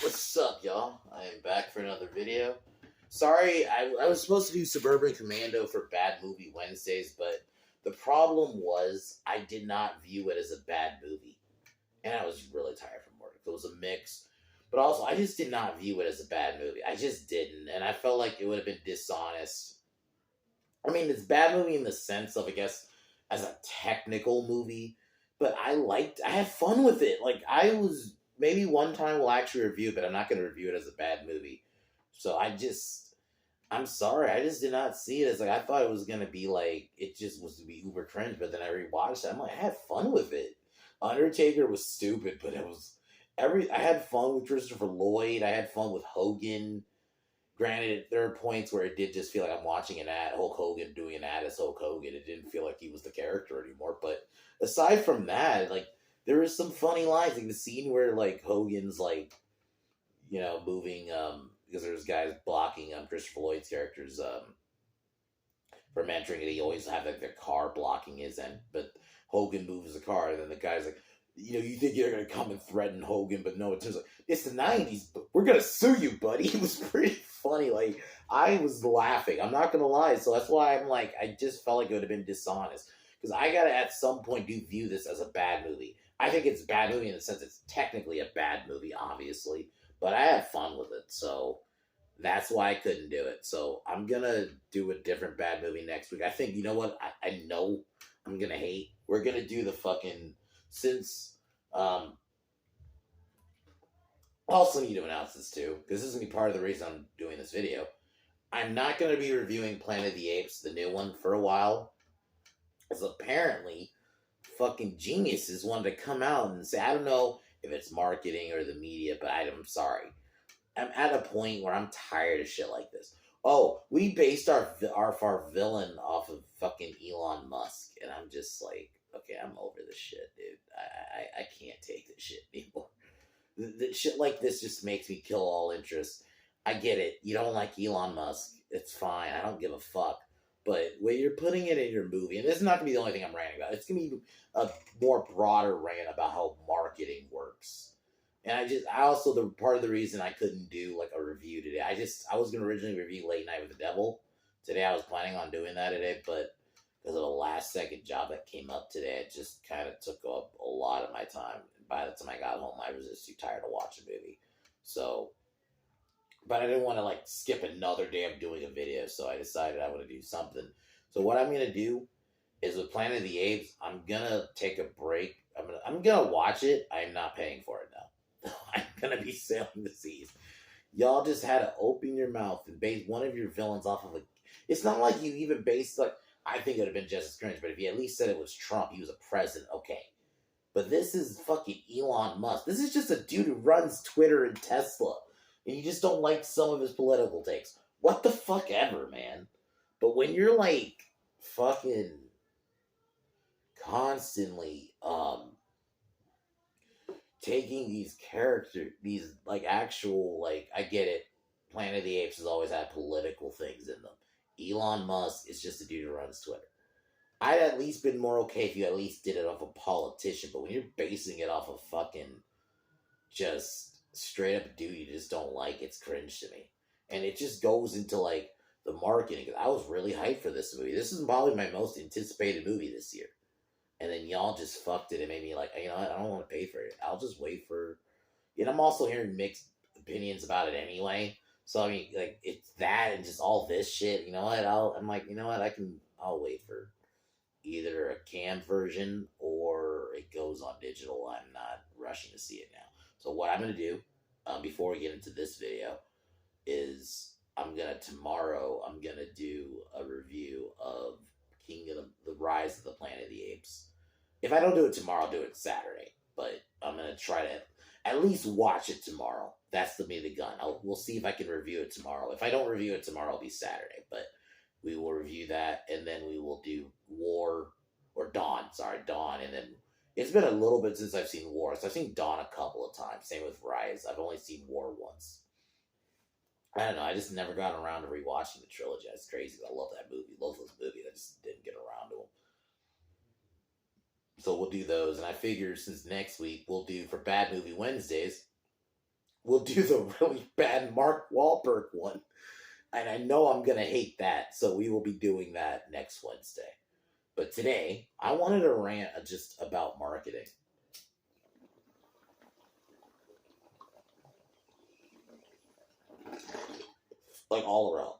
What's up, y'all? I am back for another video. Sorry, I was supposed to do Suburban Commando for Bad Movie Wednesdays, but the problem was I did not view it as a bad movie. And I was really tired from work. It was a mix. But also, I just did not view it as a bad movie. I just didn't. And I felt like it would have been dishonest. I mean, it's a bad movie in the sense of, I guess, as a technical movie, but I had fun with it. Like, I was, maybe one time we'll actually review it, but I'm not going to review it as a bad movie. So I'm sorry, I just did not see it as, like, I thought it was going to be like, it just was to be uber cringe, but then I rewatched it. I'm like, I had fun with it. Undertaker was stupid, but I had fun with Christopher Lloyd. I had fun with Hogan. Granted, there are points where it did just feel like I'm watching an ad, Hulk Hogan doing an ad as Hulk Hogan. It didn't feel like he was the character anymore. But aside from that, like, there was some funny lines, like the scene where like Hogan's like, moving because there's guys blocking Christopher Lloyd's characters from entering it. He always have like the car blocking his end, but Hogan moves the car, and then the guy's like, you think you're gonna come and threaten Hogan, but no, it turns like it's the '90s. But we're gonna sue you, buddy. It was pretty funny. Like, I was laughing. I'm not gonna lie. So that's why I'm like, I just felt like it would have been dishonest because I gotta at some point do view this as a bad movie. I think it's a bad movie in the sense it's technically a bad movie, obviously, but I had fun with it. So that's why I couldn't do it. So I'm gonna do a different bad movie next week. I think, you know what? I know I'm gonna hate. We're gonna do the fucking since I also need to announce this too, because this is gonna be part of the reason I'm doing this video. I'm not gonna be reviewing Planet of the Apes, the new one, for a while. Because apparently fucking geniuses wanted to come out and say, I don't know if it's marketing or the media, but I'm sorry. I'm at a point where I'm tired of shit like this. Oh, we based our villain off of fucking Elon Musk, and I'm just like, okay, I'm over this shit, dude. I can't take this shit anymore. The shit like this just makes me kill all interest. I get it. You don't like Elon Musk. It's fine. I don't give a fuck. But when you're putting it in your movie, and this is not going to be the only thing I'm ranting about, it's going to be a more broader rant about how marketing works. And I also, the part of the reason I couldn't do like a review today, I was going to originally review Late Night with the Devil. Today I was planning on doing that today, but because of a last second job that came up today, it just kind of took up a lot of my time. By the time I got home, I was just too tired to watch a movie. So, but I didn't want to like skip another day of doing a video, so I decided I want to do something. So what I'm gonna do is with Planet of the Apes, I'm gonna take a break. I'm gonna watch it. I'm not paying for it now. I'm gonna be sailing the seas. Y'all just had to open your mouth and base one of your villains off of a. It's not like you even based like. I think it would have been just as cringe, but if you at least said it was Trump, he was a president, okay. But this is fucking Elon Musk. This is just a dude who runs Twitter and Tesla. And you just don't like some of his political takes. What the fuck ever, man. But when you're like fucking constantly taking these characters, these like actual, like, I get it. Planet of the Apes has always had political things in them. Elon Musk is just a dude who runs Twitter. I'd at least been more okay if you at least did it off a politician, but when you're basing it off of fucking just straight up a dude you just don't like, it's cringe to me. And it just goes into like the marketing. I was really hyped for this movie. This is probably my most anticipated movie this year. And then y'all just fucked it and made me like, you know what, I don't want to pay for it. I'll just wait for. And I'm also hearing mixed opinions about it anyway. So I mean, like, it's that and just all this shit. You know what? I'm like, you know what? I'll wait for either a canned version or it goes on digital. I'm not rushing to see it now. So what I'm going to do before we get into this video is tomorrow I'm going to do a review of King of the Rise of the Planet of the Apes. If I don't do it tomorrow, I'll do it Saturday. But I'm going to try to at least watch it tomorrow. That's the gun. We'll see if I can review it tomorrow. If I don't review it tomorrow, it'll be Saturday. But we will review that, and then we will do Dawn, and then it's been a little bit since I've seen War, so I've seen Dawn a couple of times. Same with Rise. I've only seen War once. I don't know. I just never got around to rewatching the trilogy. It's crazy. I love that movie. Love those movies. I just didn't get around to them. So we'll do those, and I figure since next week we'll do for Bad Movie Wednesdays, we'll do the really bad Mark Wahlberg one. And I know I'm going to hate that, so we will be doing that next Wednesday. But today, I wanted to rant just about marketing. Like, all around.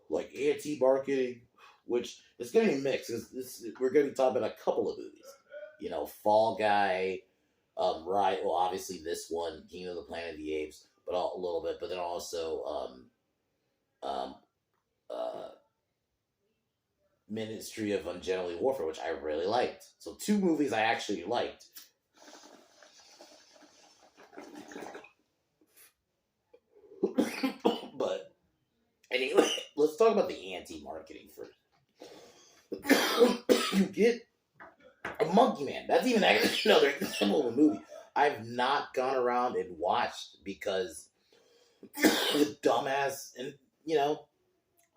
Like, anti-marketing, which is going to be mixed. We're going to be talking about a couple of movies. You know, Fall Guy, right, well, obviously this one, King of the Planet of the Apes, but a little bit, but then also, um, uh, Ministry of Ungenitally Warfare, which I really liked. So 2 movies I actually liked. But anyway, let's talk about the anti-marketing first. You get a Monkey Man. That's even another example of a movie I've not gone around and watched because the dumbass, and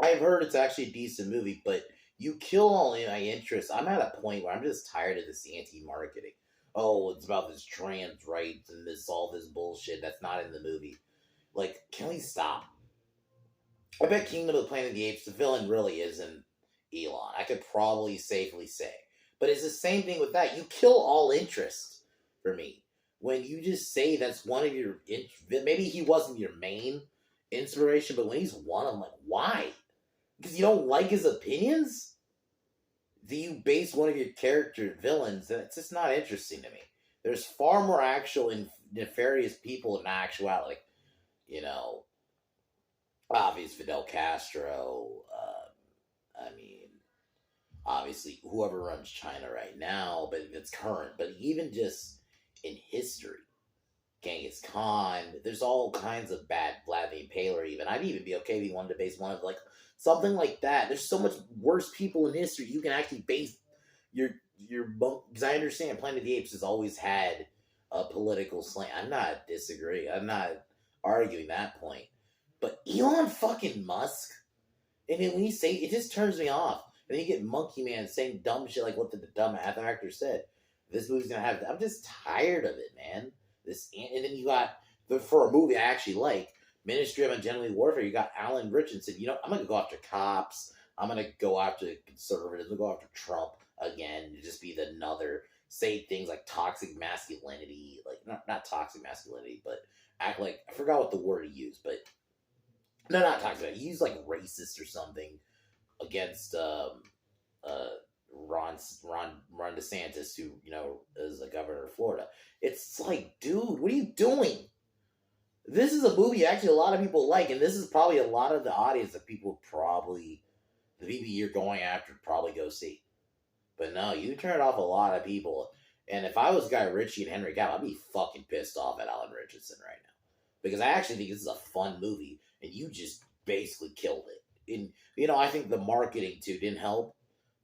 I've heard it's actually a decent movie, but you kill all my interest. I'm at a point where I'm just tired of this anti-marketing. Oh, it's about this trans rights and all this bullshit that's not in the movie. Like, can we stop? I bet Kingdom of the Planet of the Apes, the villain really isn't Elon. I could probably safely say. But it's the same thing with that. You kill all interest for me. When you just say that's one of your... Maybe he wasn't your main inspiration, but when he's one, I'm like, why? Because you don't like his opinions? Do you base one of your character villains? Then it's just not interesting to me. There's far more actual nefarious people in actuality. Obvious Fidel Castro. Obviously, whoever runs China right now, but it's current. But even just in history, Genghis Khan, there's all kinds of bad, Vladimir Impaler even. I'd even be okay if you wanted to base one of, like, something like that. There's so much worse people in history you can actually base your because I understand Planet of the Apes has always had a political slant. I'm not disagreeing. I'm not arguing that point. But Elon fucking Musk, and then when you say it, just turns me off. And then you get Monkey Man saying dumb shit like what the dumb actor said. This movie's gonna have. I'm just tired of it, man. And then you got for a movie I actually like, Ministry of Ungenitally Warfare. You got Alan Richardson. I'm gonna go after cops. I'm gonna go after conservatives. I'm gonna go after Trump again. To just be another say things like toxic masculinity, like not toxic masculinity, but act like I forgot what the word he used, but no, not toxic. He used like racist or something against Ron DeSantis, who is the governor of Florida. It's like, dude, what are you doing? This is a movie actually a lot of people like, and this is probably a lot of the audience that the people you're going after probably go see. But no, you turn off a lot of people. And if I was Guy Ritchie and Henry Cavill, I'd be fucking pissed off at Alan Richardson right now. Because I actually think this is a fun movie, and you just basically killed it. And, I think the marketing, too, didn't help.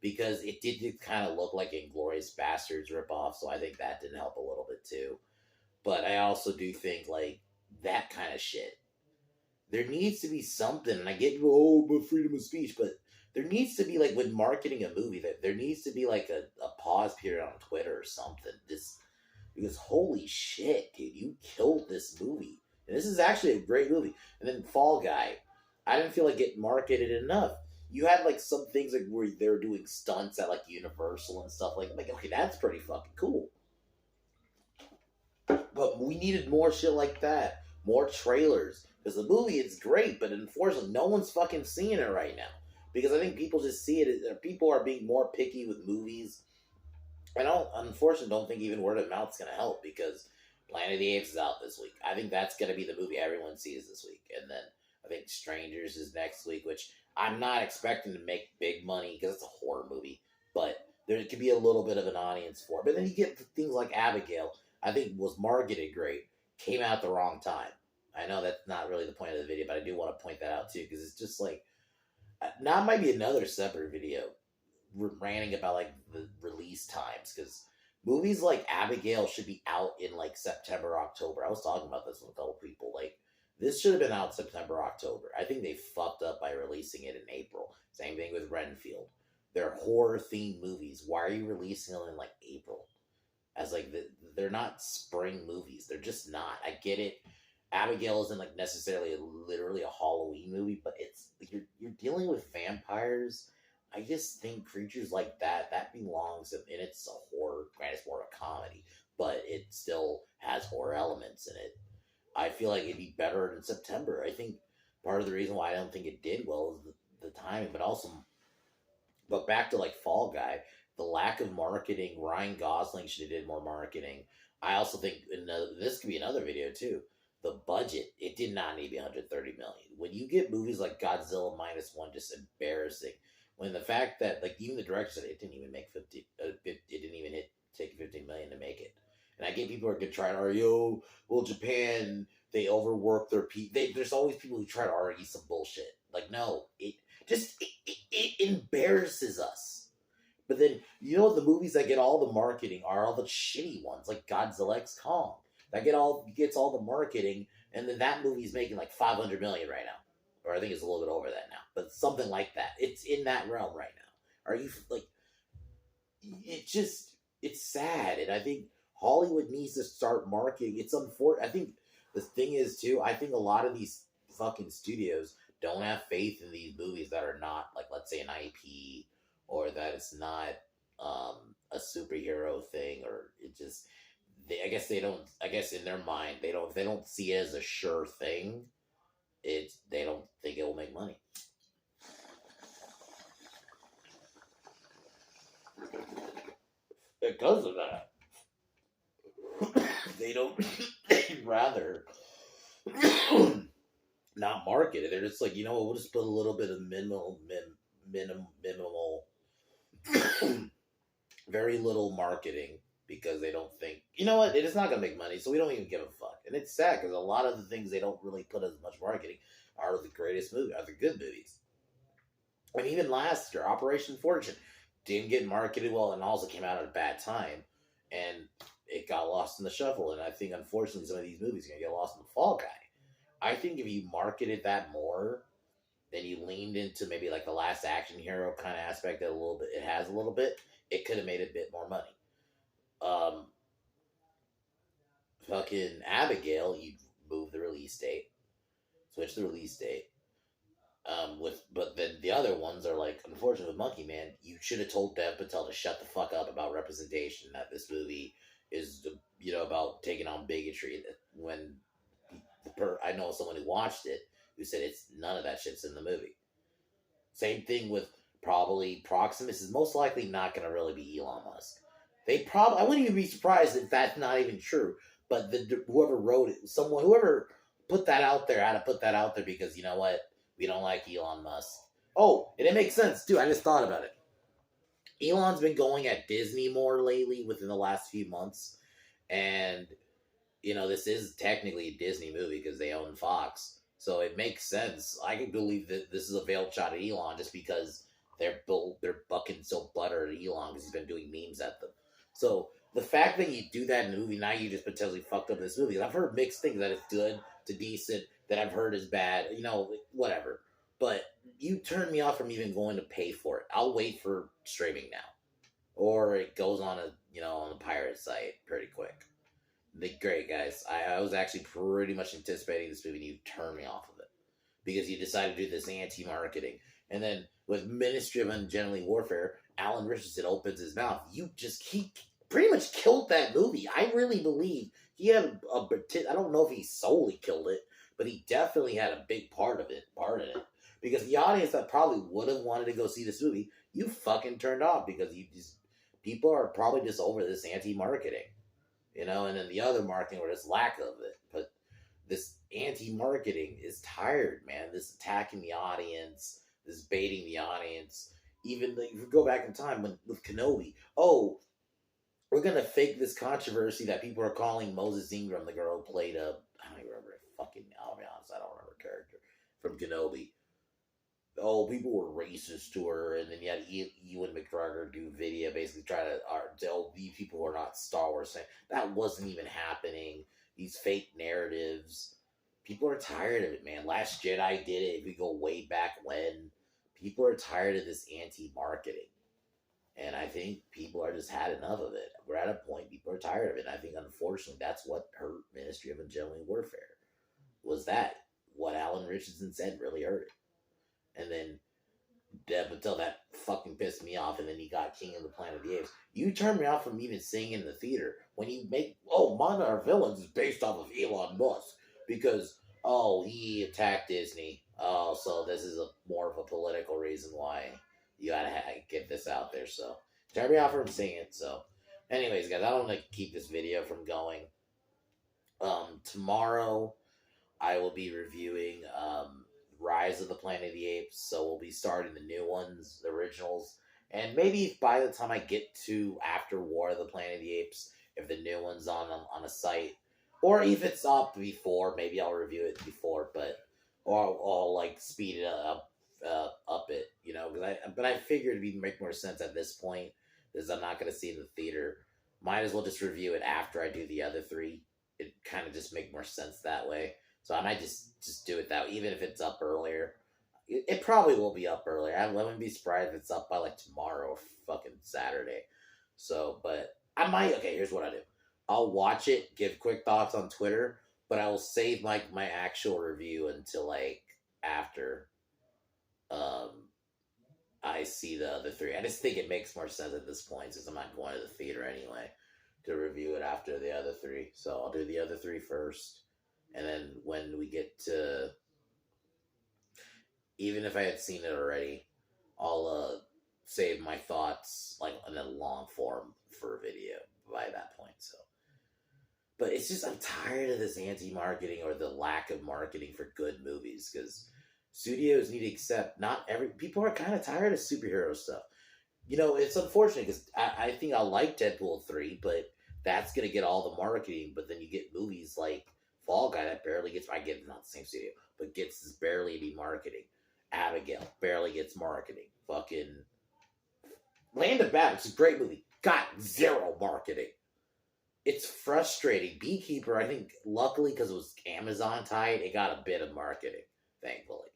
Because it did kind of look like Inglourious Bastards ripoff, so I think that didn't help a little bit, too. But I also do think, like, that kind of shit. There needs to be something, and I get, but freedom of speech, but there needs to be, like, when marketing a movie, that there needs to be, like, a pause period on Twitter or something. Because holy shit, dude, you killed this movie. And this is actually a great movie. And then Fall Guy, I didn't feel like it marketed enough. You had, like, some things like where they were doing stunts at, like, Universal and stuff like, okay, that's pretty fucking cool. But we needed more shit like that. More trailers. Because the movie is great, but unfortunately, no one's fucking seeing it right now. Because I think people just see it. People are being more picky with movies. Unfortunately, don't think even word of mouth is going to help. Because Planet of the Apes is out this week. I think that's going to be the movie everyone sees this week. And then I think Strangers is next week, which I'm not expecting to make big money because it's a horror movie. But there could be a little bit of an audience for it. But then you get things like Abigail, I think was marketed great. Came out at the wrong time. I know that's not really the point of the video, but I do want to point that out too, because it's just like, now it might be another separate video ranting about like the release times, because movies like Abigail should be out in like September, October. I was talking about this with a couple people. Like, this should have been out September, October. I think they fucked up by releasing it in April. Same thing with Renfield. They're horror-themed movies. Why are you releasing them in like April? As like they're not spring movies. They're just not. I get it. Abigail isn't like necessarily literally a Halloween movie, but it's like you're dealing with vampires. I just think creatures like that belongs and it's a horror. Granted, it's more of a comedy, but it still has horror elements in it. I feel like it'd be better in September. I think part of the reason why I don't think it did well is the timing, but also, but back to like Fall Guy, the lack of marketing. Ryan Gosling should have did more marketing. I also think this could be another video too. The budget, it did not need to be 130 million. When you get movies like Godzilla minus one, just embarrassing. When the fact that like even the director said it didn't even make 50, it didn't even take 15 million to make it. And I get people who are gonna try to argue, well, Japan, they overwork their people. There's always people who try to argue some bullshit. Like, no, it embarrasses us. But then you know the movies that get all the marketing are all the shitty ones, like Godzilla X Kong. That gets all the marketing, and then that movie's making like 500 million right now, or I think it's a little bit over that now, but something like that. It's in that realm right now. Are you like? It's sad, and I think Hollywood needs to start marketing. It's unfortunate. I think the thing is too. I think a lot of these fucking studios don't have faith in these movies that are not like, let's say, an IP, or that it's not a superhero thing, or it just. I guess they don't. I guess in their mind, they don't. If they don't see it as a sure thing, they don't think it will make money. Because of that, they don't. They'd rather not market it. They're just like, you know what? We'll just put a little bit of minimal, very little marketing, because they don't think, you know what, it is not going to make money, so we don't even give a fuck. And it's sad because a lot of the things they don't really put as much marketing are the greatest movies, are the good movies. And even last year, Operation Fortune didn't get marketed well and also came out at a bad time. And it got lost in the shuffle. And I think, unfortunately, some of these movies are going to get lost in the Fall Guy. I think if you marketed that more, then you leaned into maybe like the Last Action Hero kind of aspect that a little bit, it has a little bit, it could have made a bit more money. Fucking Abigail, you move the release date, switch the release date. But then the other ones are like, unfortunately, with Monkey Man, you should have told Dev Patel to shut the fuck up about representation. That this movie is, about taking on bigotry. When I know someone who watched it who said it's none of that shit's in the movie. Same thing with probably Proximus is most likely not going to really be Elon Musk. I wouldn't even be surprised if that's not even true. But whoever wrote it, whoever put that out there, had to put that out there because, you know what, we don't like Elon Musk. Oh, and it makes sense too. I just thought about it. Elon's been going at Disney more lately within the last few months, and this is technically a Disney movie because they own Fox. So it makes sense. I can believe that this is a veiled shot at Elon just because they're bucking so butter at Elon because he's been doing memes at them. So the fact that you do that in a movie, now you just potentially fucked up this movie. I've heard mixed things, that it's good to decent, that I've heard is bad, whatever. But you turn me off from even going to pay for it. I'll wait for streaming now. Or it goes on on the pirate site pretty quick. Great, guys. I was actually pretty much anticipating this movie, and you turned me off of it because you decided to do this anti-marketing. And then with Ministry of Ungenly Warfare, Alan Richardson opens his mouth. He pretty much killed that movie. I really believe he had I don't know if he solely killed it, but he definitely had a big part in it. Because the audience that probably would have wanted to go see this movie, you fucking turned off because people are probably just over this anti-marketing. And then the other marketing or this lack of it. But this anti-marketing is tired, man. This attacking the audience, this baiting the audience. Even if you go back in time with Kenobi, we're going to fake this controversy that people are calling Moses Ingram, the girl who played I don't even remember I'll be honest, I don't remember her character from Kenobi. People were racist to her, and then you had Ewan McGregor do video, basically try to tell these people who are not Star Wars saying that wasn't even happening. These fake narratives. People are tired of it, man. Last Jedi did it. If we go way back when, people are tired of this anti-marketing. And I think people are just had enough of it. We're at a point, people are tired of it. And I think, unfortunately, that's what hurt Ministry of Ungenly Warfare. was that what Alan Richardson said really hurt it. And then Deb until that fucking pissed me off, and then he got King of the Planet of the Apes. You turned me off from even seeing in the theater when you make one of our villains is based off of Elon Musk because he attacked Disney. Oh, so this is more of a political reason why you gotta get this out there. So turned me off from seeing it. So, anyways, guys, I don't want to keep this video from going. Tomorrow I will be reviewing Rise of the Planet of the Apes, so we'll be starting the new ones, the originals, and maybe by the time I get to after War of the Planet of the Apes, if the new one's on a site, or if it's up before, maybe I'll review it before, or I'll like speed it up it, but I figured it'd make more sense at this point because I'm not gonna see it in the theater. Might as well just review it after I do the other three. It kind of just make more sense that way. So I might just do it that way, even if it's up earlier. It probably will be up earlier. I wouldn't be surprised if it's up by like tomorrow or fucking Saturday. So, but I might. Okay, here's what I do. I'll watch it, give quick thoughts on Twitter, but I will save my actual review until like after I see the other three. I just think it makes more sense at this point since I'm not going to the theater anyway to review it after the other three. So I'll do the other three first. And then when we get to, even if I had seen it already, I'll save my thoughts like in a long form for a video by that point. So, but it's just I'm tired of this anti-marketing or the lack of marketing for good movies because studios need to accept people are kind of tired of superhero stuff. It's unfortunate because I think I like Deadpool 3, but that's gonna get all the marketing. But then you get movies like Fall Guy that barely gets, I get not the same studio, but gets barely any marketing. Abigail barely gets marketing. Fucking Land of Bad, which is a great movie, got zero marketing. It's frustrating. Beekeeper, I think, luckily because it was Amazon tied, it got a bit of marketing, thankfully.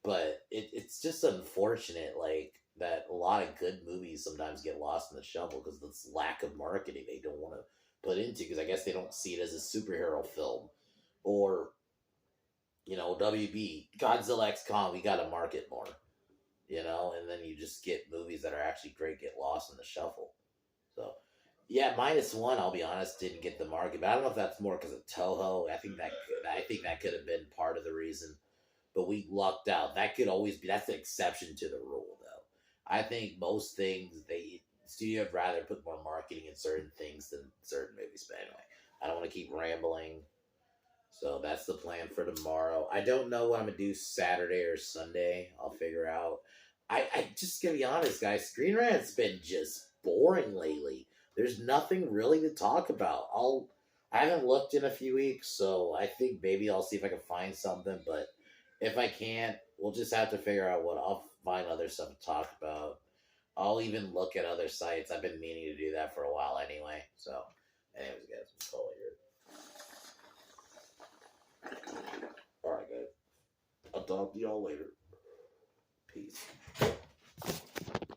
But it's just unfortunate, like, that a lot of good movies sometimes get lost in the shuffle because of this lack of marketing they don't want to put into because I guess they don't see it as a superhero film. Or, WB, Godzilla X Kong, we got to market more. And then you just get movies that are actually great get lost in the shuffle. So, yeah, -1, I'll be honest, didn't get the market. But I don't know if that's more because of Toho. I think that could have been part of the reason. But we lucked out. That could always be, that's the exception to the rule, though. I think most things, studio would rather put more marketing in certain things than certain movies. But anyway, I don't want to keep rambling. So that's the plan for tomorrow. I don't know what I'm going to do Saturday or Sunday. I'll figure out. I just going to be honest, guys. Screen Rant's been just boring lately. There's nothing really to talk about. I haven't looked in a few weeks, so I think maybe I'll see if I can find something. But if I can't, we'll just have to figure out what. I'll find other stuff to talk about. I'll even look at other sites. I've been meaning to do that for a while anyway. So, anyways, guys, we'll call it here. Alright, guys. I'll talk to y'all later. Peace.